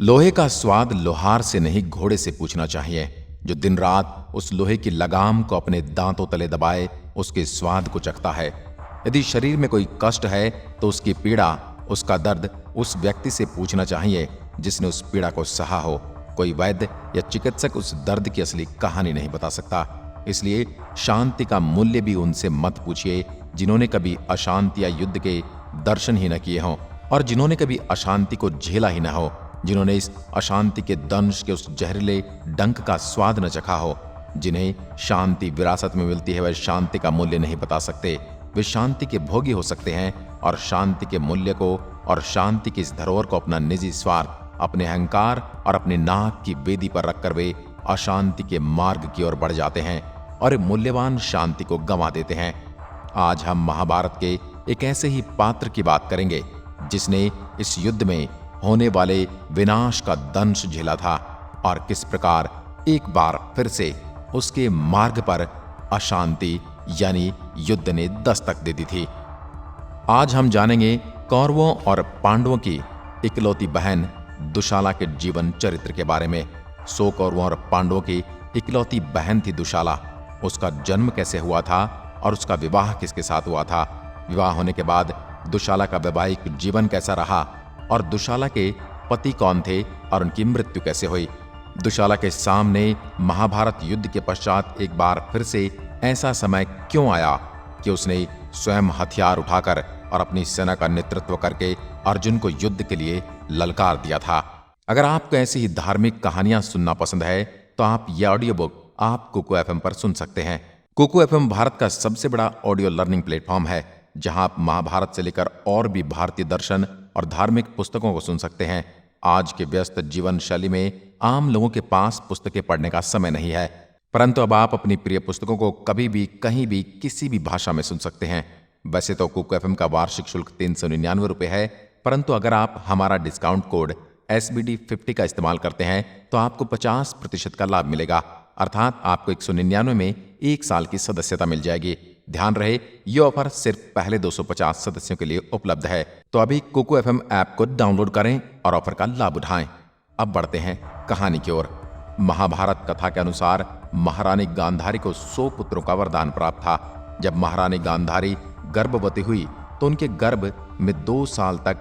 लोहे का स्वाद लोहार से नहीं घोड़े से पूछना चाहिए, जो दिन रात उस लोहे की लगाम को अपने दांतों तले दबाए उसके स्वाद को चखता है। यदि शरीर में कोई कष्ट है तो उसकी पीड़ा, उसका दर्द उस व्यक्ति से पूछना चाहिए जिसने उस पीड़ा को सहा हो। कोई वैद्य या चिकित्सक उस दर्द की असली कहानी नहीं बता सकता। इसलिए शांति का मूल्य भी उनसे मत पूछिए जिन्होंने कभी अशांति या युद्ध के दर्शन ही न किए हों, और जिन्होंने कभी अशांति को झेला ही न हो, जिन्होंने इस अशांति के दंश के उस जहरीले डंक का स्वाद न चखा हो। जिन्हें शांति विरासत में मिलती है वह शांति का मूल्य नहीं बता सकते। वे शांति के भोगी हो सकते हैं और शांति के मूल्य को और शांति की इस धरोहर को अपना निजी स्वार्थ, अपने अहंकार और अपने नाक की वेदी पर रखकर वे अशांति के मार्ग की ओर बढ़ जाते हैं और मूल्यवान शांति को गंवा देते हैं। आज हम महाभारत के एक ऐसे ही पात्र की बात करेंगे जिसने इस युद्ध में होने वाले विनाश का दंश झेला था और किस प्रकार एक बार फिर से उसके मार्ग पर अशांति यानी युद्ध ने दस्तक दे दी थी। आज हम जानेंगे कौरवों और पांडवों की इकलौती बहन दुशाला के जीवन चरित्र के बारे में। 100 कौरवों और पांडवों की इकलौती बहन थी दुशाला। उसका जन्म कैसे हुआ था और उसका विवाह किसके साथ हुआ था? विवाह होने के बाद दुशाला का वैवाहिक जीवन कैसा रहा और दुशाला के पति कौन थे और उनकी मृत्यु कैसे हुई? दुशाला के सामने महाभारत युद्ध के पश्चात एक बार फिर से ऐसा समय क्यों आया कि उसने स्वयं हथियार उठाकर और अपनी सेना का नेतृत्व करके अर्जुन को युद्ध के लिए ललकार दिया था। अगर आपको ऐसी ही धार्मिक कहानियां सुनना पसंद है तो आप ये ऑडियो बुक आप कुकू एफएम पर सुन सकते हैं। कुकू एफएम भारत का सबसे बड़ा ऑडियो लर्निंग प्लेटफॉर्म है जहां आप महाभारत से लेकर और भी भारतीय दर्शन और धार्मिक पुस्तकों को सुन सकते हैं। आज के व्यस्त जीवन शैली में आम लोगों के पास पुस्तकें पढ़ने का समय नहीं है, परंतु अब आप अपनी प्रिय पुस्तकों को कभी भी कहीं भी किसी भी भाषा में सुन सकते हैं। वैसे तो कुकू एफएम का वार्षिक शुल्क 399 रुपये है, परंतु अगर आप हमारा डिस्काउंट कोड SBD50 का इस्तेमाल करते हैं तो आपको 50% का लाभ मिलेगा, अर्थात आपको 199 में 1 साल की सदस्यता मिल जाएगी। ध्यान रहे, ये ऑफर सिर्फ पहले 250 सदस्यों के लिए उपलब्ध है। तो अभी कुकू एफएम ऐप को डाउनलोड करें और ऑफर का लाभ उठाएं। अब बढ़ते हैं कहानी की ओर। महाभारत कथा के अनुसार महारानी गांधारी को 100 पुत्रों का वरदान प्राप्त था। जब महारानी गांधारी गर्भवती हुई तो उनके गर्भ में 2 साल तक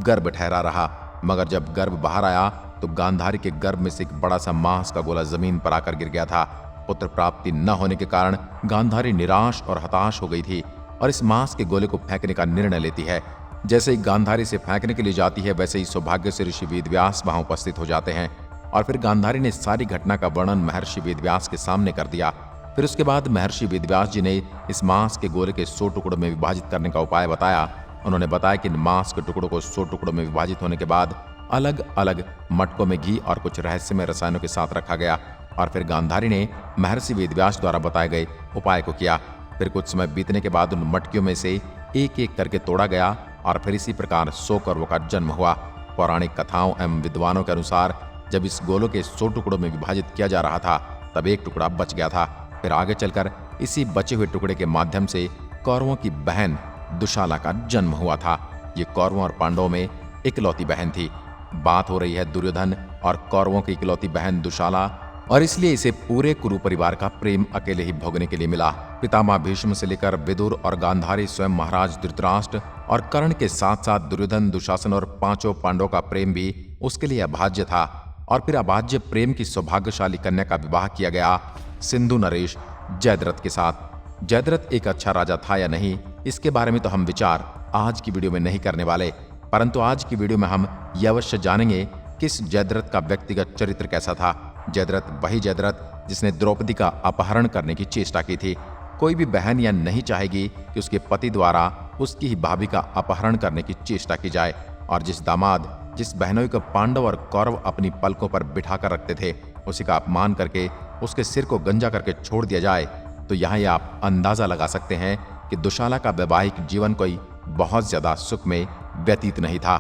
गर्भ ठहरा रहा, मगर जब गर्भ बाहर आया तो गांधारी के गर्भ में से एक बड़ा सा मांस का गोला जमीन पर आकर गिर गया था। पुत्र प्राप्ति न होने के कारण गांधारी निराश और हताश हो गई थी और इस मांस के गोले को फेंकने का निर्णय लेती है। जैसे ही गांधारी से फेंकने के लिए जाती है वैसे ही सौभाग्य से ऋषि वेदव्यास वहां उपस्थित हो जाते हैं और फिर गांधारी ने सारी घटना का वर्णन महर्षि वेदव्यास के सामने कर दिया। फिर उसके बाद महर्षि वेदव्यास जी ने इस मांस के गोले के 100 टुकड़ों में विभाजित करने का उपाय बताया। उन्होंने बताया कि इन मांस के टुकड़ों को 100 टुकड़ों में विभाजित होने के बाद अलग अलग मटकों में घी और कुछ रहस्यमय रसायनों के साथ रखा गया और फिर गांधारी ने महर्षि वेदव्यास द्वारा बताए गए उपाय को किया। फिर कुछ समय बीतने के बाद उन मटकियों में से एक एक करके तोड़ा गया और फिर इसी प्रकार 100 कौरवों का जन्म हुआ। पौराणिक कथाओं एवं विद्वानों के अनुसार जब इस गोलों के 100 टुकड़ों में विभाजित किया जा रहा था तब एक टुकड़ा बच गया था। फिर आगे चलकर इसी बचे हुए टुकड़े के माध्यम से कौरवों की बहन दुशाला का जन्म हुआ था। ये कौरवों और पांडवों में इकलौती बहन थी। बात हो रही है दुर्योधन और कौरवों की इकलौती बहन दुशाला, और इसलिए इसे पूरे कुरु परिवार का प्रेम अकेले ही भोगने के लिए मिला। पितामह भीष्म से लेकर विदुर और गांधारी, स्वयं महाराज धृतराष्ट्र और कर्ण के साथ साथ दुर्योधन, दुशासन और 5 पांडवों का प्रेम भी उसके लिए अभाज्य था। और फिर अभाज्य प्रेम की सौभाग्यशाली कन्या का विवाह किया गया सिंधु नरेश जयद्रथ के साथ। जयद्रथ एक अच्छा राजा था या नहीं, इसके बारे में तो हम विचार आज की वीडियो में नहीं करने वाले, परंतु आज की वीडियो में हम यह अवश्य जानेंगे कि इस जयद्रथ का व्यक्तिगत चरित्र कैसा था। जयद्रथ वही जयद्रथ जिसने द्रौपदी का अपहरण करने की चेष्टा की थी। कोई भी बहन यह नहीं चाहेगी कि उसके पति द्वारा उसकी ही भाभी का अपहरण करने की चेष्टा की जाए, और जिस दामाद, जिस बहनोई को पांडव और कौरव अपनी पलकों पर बिठाकर रखते थे उसी का अपमान करके उसके सिर को गंजा करके छोड़ दिया जाए, तो यहाँ ये आप अंदाजा लगा सकते हैं कि दुशाला का वैवाहिक जीवन कोई बहुत ज्यादा सुखमय व्यतीत नहीं था,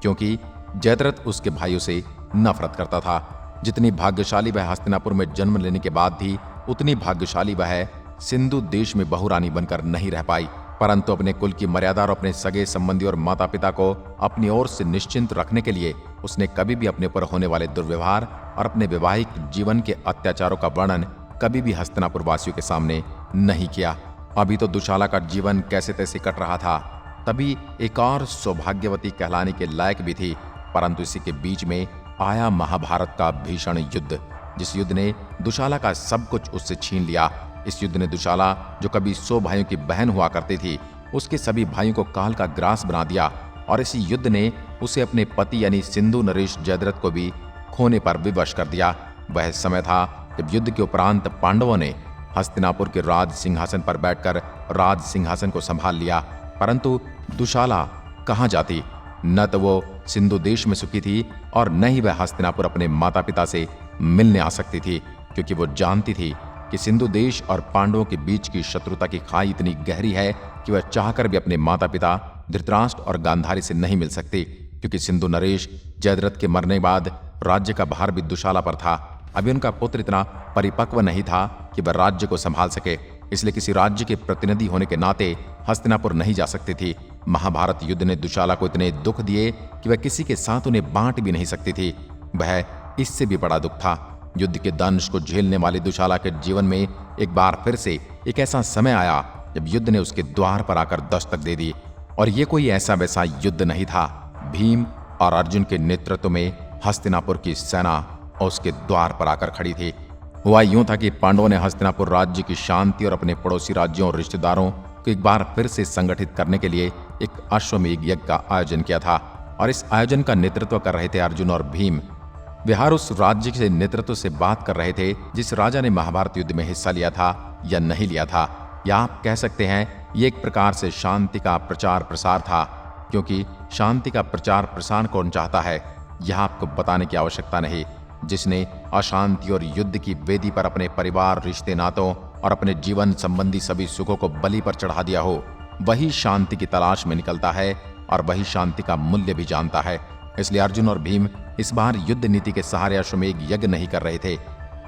क्योंकि जयद्रथ उसके भाइयों से नफरत करता था। जितनी भाग्यशाली वह हस्तिनापुर में जन्म लेने के बाद थी, उतनी भाग्यशाली वह सिंधु देश में बहुरानी बनकर नहीं रह पाई। परंतु अपने कुल की मर्यादा और अपने सगे संबंधी और माता पिता को अपनी ओर से निश्चिंत रखने के लिए उसने कभी भी अपने पर होने वाले दुर्व्यवहार और अपने वैवाहिक जीवन के अत्याचारों का वर्णन कभी भी हस्तिनापुर वासियों के सामने नहीं किया। अभी तो दुशाला का जीवन कैसे तैसे कट रहा था, तभी एक और सौभाग्यवती कहलाने के लायक भी थी। परंतु इसी के बीच में आया महाभारत का भीषण युद्ध, जिस युद्ध ने दुशाला का सब कुछ उससे छीन लिया। इस युद्ध ने दुशाला, जो कभी 100 भाइयों की बहन हुआ करती थी, उसके सभी भाइयों को काल का ग्रास बना दिया। और इसी युद्ध ने उसे अपने पति यानी सिंधु नरेश जयद्रथ को भी खोने पर विवश कर दिया। वह समय था जब युद्ध के उपरांत पांडवों ने हस्तिनापुर के राज सिंहासन पर बैठकर राज सिंहासन को संभाल लिया। परंतु दुशाला कहाँ जाती? न तो वो सिंधु देश में सुखी थी और न ही वह हस्तिनापुर अपने माता पिता से मिलने आ सकती थी, क्योंकि वो जानती थी कि सिंधु देश और पांडवों के बीच की शत्रुता की खाई इतनी गहरी है कि वह चाहकर भी अपने माता पिता धृतराष्ट्र और गांधारी से नहीं मिल सकती, क्योंकि सिंधु नरेश जयद्रथ के मरने के बाद राज्य का भार भी दुशाला पर था। अभी उनका पुत्र इतना परिपक्व नहीं था कि वह राज्य को संभाल सके, इसलिए किसी राज्य के प्रतिनिधि होने के नाते हस्तिनापुर नहीं जा सकती थी। महाभारत युद्ध ने दुशाला को इतने दुख दिए कि वह किसी के साथ उन्हें बांट भी नहीं सकती थी। वह इससे भी बड़ा दुख था। युद्ध के दंश को झेलने वाली दुशाला के जीवन में एक बार फिर से एक ऐसा समय आया जब युद्ध ने उसके द्वार पर आकर दस्तक दे दी। और ये कोई ऐसा वैसा युद्ध नहीं था। भीम और अर्जुन के नेतृत्व में हस्तिनापुर की सेना उसके द्वार पर आकर खड़ी थी। हुआ यूं था कि पांडवों ने हस्तिनापुर राज्य की शांति और अपने पड़ोसी राज्यों और रिश्तेदारों को एक बार फिर से संगठित करने के लिए एक अश्वमेध यज्ञ का आयोजन किया था। और इस आयोजन का नेतृत्व कर रहे थे अर्जुन और भीम। वे हर उस राज्य के नेतृत्व से बात कर रहे थे जिस राजा ने महाभारत युद्ध में हिस्सा लिया था या नहीं लिया था, या आप कह सकते हैं ये एक प्रकार से शांति का प्रचार प्रसार था, क्योंकि शांति का प्रचार प्रसार कौन चाहता है यह आपको बताने की आवश्यकता नहीं। जिसने अशांति और युद्ध की वेदी पर अपने परिवार, रिश्ते नातों और अपने जीवन संबंधी सभी सुखों को बलि पर चढ़ा दिया हो, वही शांति की तलाश में निकलता है और वही शांति का मूल्य भी जानता है। इसलिए अर्जुन और भीम इस बार युद्ध नीति के सहारे अश्वमेध यज्ञ नहीं कर रहे थे,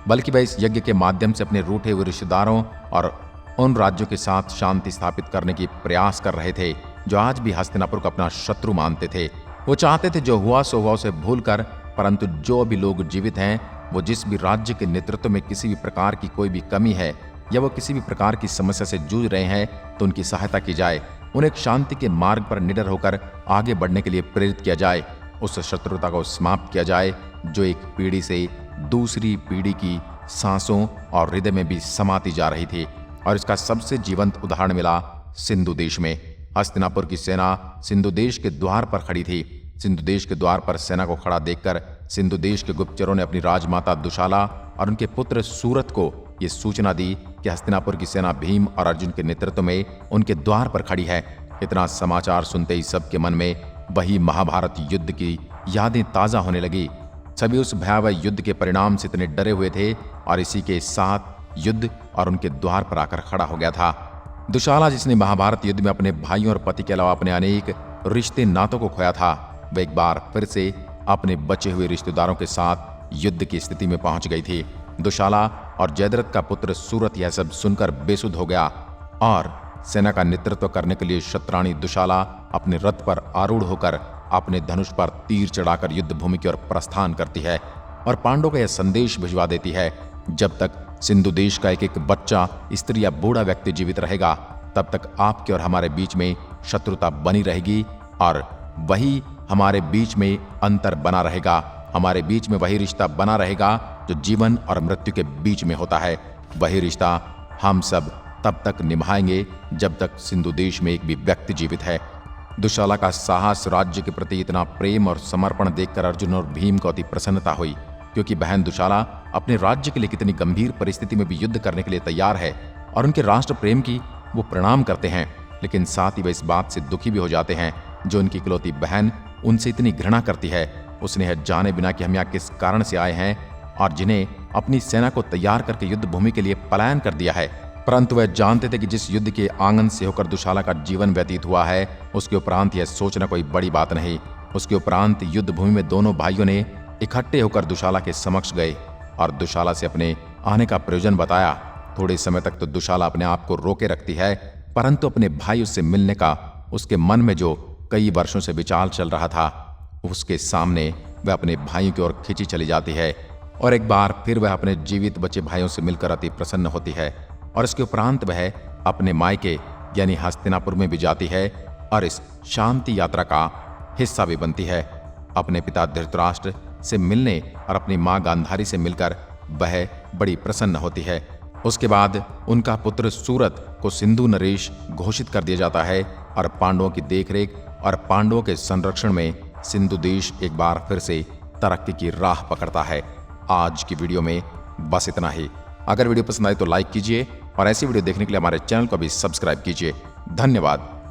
बल्कि वह इस यज्ञ के माध्यम से अपने रूठे हुए रिश्तेदारों और उन राज्यों के साथ शांति स्थापित करने की प्रयास कर रहे थे जो आज भी हस्तिनापुर को अपना शत्रु मानते थे। वो चाहते थे जो हुआ सो हुआ उसे भूलकर, परंतु जो अभी लोग जीवित हैं वो जिस भी राज्य के नेतृत्व में किसी भी प्रकार की कोई भी कमी है या वो किसी भी प्रकार की समस्या से जूझ रहे हैं तो उनकी सहायता की जाए, उन्हें एक शांति के मार्ग पर निडर होकर आगे बढ़ने के लिए प्रेरित किया जाए, उस शत्रुता को समाप्त किया जाए जो एक पीढ़ी से दूसरी पीढ़ी की सांसों और हृदय में भी समाती जा रही थी। और इसका सबसे जीवंत उदाहरण मिला सिंधु देश में। हस्तिनापुर की सेना सिंधु देश के द्वार पर खड़ी थी। सिंधु देश के द्वार पर सेना को खड़ा देखकर सिंधु देश के गुप्तचरों ने अपनी राजमाता दुशाला और उनके पुत्र सूरत को यह सूचना दी कि हस्तिनापुर की सेना भीम और अर्जुन के नेतृत्व में उनके द्वार पर खड़ी है। इतना समाचार सुनते ही सबके मन में वही महाभारत युद्ध की यादें ताजा होने लगी। सभी उस भयावह युद्ध के परिणाम से इतने डरे हुए थे और इसी के साथ युद्ध और उनके द्वार पर आकर खड़ा हो गया था। दुशाला, जिसने महाभारत युद्ध में अपने भाइयों और पति के अलावा अपने अनेक रिश्ते नातों को खोया था, वह एक बार फिर से अपने बचे हुए रिश्तेदारों के साथ युद्ध की स्थिति में पहुंच गई थी। दुशाला और जयद्रथ का पुत्र सूरत यह सब सुनकर बेसुध हो गया और सेना का नेतृत्व करने के लिए शत्राणी दुशाला अपने रथ पर आरूढ़ होकर अपने धनुष पर तीर चढ़ाकर युद्ध भूमि की ओर प्रस्थान करती है और पांडवों को यह संदेश भिजवा देती है, जब तक सिंधु देश का एक एक बच्चा, स्त्री या बूढ़ा व्यक्ति जीवित रहेगा तब तक आपके और हमारे बीच में शत्रुता बनी रहेगी और वही हमारे बीच में अंतर बना रहेगा। हमारे बीच में वही रिश्ता बना रहेगा जो जीवन और मृत्यु के बीच में होता है। वही रिश्ता हम सब तब तक निभाएंगे जब तक सिंधु देश में एक भी व्यक्ति जीवित है। दुशाला का साहस, राज्य के प्रति इतना प्रेम और समर्पण देखकर अर्जुन और भीम को अति प्रसन्नता हुई, क्योंकि बहन दुशाला अपने राज्य के लिए कितनी गंभीर परिस्थिति में भी युद्ध करने के लिए तैयार है और उनके राष्ट्र प्रेम की वो प्रणाम करते हैं। लेकिन साथ ही वे इस बात से दुखी भी हो जाते हैं जो उनकी इकलौती बहन उनसे इतनी घृणा करती है, उसने यह जाने बिना कि हम यहाँ किस कारण से आए हैं और जिन्हें अपनी सेना को तैयार करके युद्ध भूमि के लिए पलायन कर दिया है। परंतु वह जानते थे कि जिस युद्ध के आंगन से होकर दुशाला का जीवन व्यतीत हुआ है उसके उपरांत यह सोचना कोई बड़ी बात नहीं। उसके उपरांत युद्ध भूमि में दोनों भाइयों ने इकट्ठे होकर दुशाला के समक्ष गए और दुशाला से अपने आने का प्रयोजन बताया। थोड़े समय तक तो दुशाला अपने आप को रोके रखती है, परंतु अपने भाई उससे मिलने का उसके मन में जो कई वर्षों से विचार चल रहा था, उसके सामने वह अपने भाइयों की ओर खींची चली जाती है और एक बार फिर वह अपने जीवित बचे भाइयों से मिलकर अति प्रसन्न होती है। और इसके उपरांत वह अपने मायके यानी हस्तिनापुर में भी जाती है और इस शांति यात्रा का हिस्सा भी बनती है। अपने पिता धृतराष्ट्र से मिलने और अपनी मां गांधारी से मिलकर वह बड़ी प्रसन्न होती है। उसके बाद उनका पुत्र सूरत को सिंधु नरेश घोषित कर दिया जाता है और पांडवों की देखरेख और पांडवों के संरक्षण में सिंधु देश एक बार फिर से तरक्की की राह पकड़ता है। आज की वीडियो में बस इतना ही। अगर वीडियो पसंद आए तो लाइक कीजिए और ऐसी वीडियो देखने के लिए हमारे चैनल को भी सब्सक्राइब कीजिए। धन्यवाद।